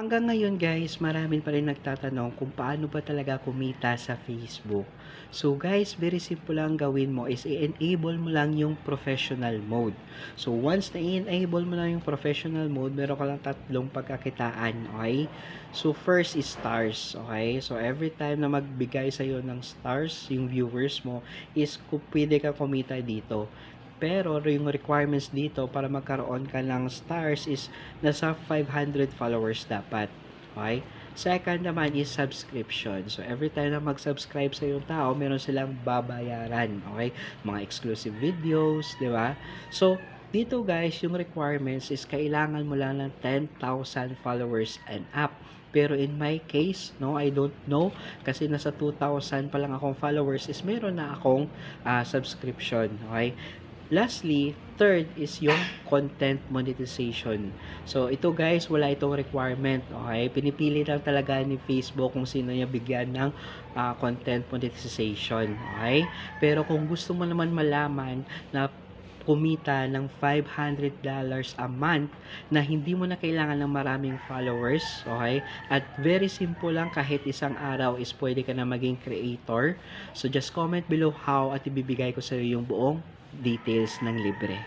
Hanggang ngayon guys, marami pa rin nagtatanong kung paano ba talaga kumita sa Facebook. So guys, very simple lang gawin mo is i-enable mo lang yung professional mode. So once na i-enable mo lang yung professional mode, meron ka lang tatlong pagkakitaan, okay? So first is stars, okay? So every time na magbigay sa'yo ng stars, yung viewers mo, is kung pwede ka kumita dito. Pero yung requirements dito para magkaroon ka ng stars is nasa 500 followers dapat. Okay? Second naman is subscription. So, every time na mag-subscribe sa yung tao, meron silang babayaran. Okay? Mga exclusive videos, di ba? So, dito guys, yung requirements is kailangan mo lang ng 10,000 followers and up. Pero in my case, no, I don't know, kasi nasa 2,000 pa lang akong followers is meron na akong subscription. Okay? Lastly, third is yung content monetization. So, ito guys, wala itong requirement, okay? Pinipili lang talaga ni Facebook kung sino niya bigyan ng content monetization, okay? Pero kung gusto mo naman malaman na kumita ng $500 a month na hindi mo na kailangan ng maraming followers, okay? At very simple lang, kahit isang araw is pwede ka na maging creator. So just comment below how at ibibigay ko sa iyo yung buong details ng libre.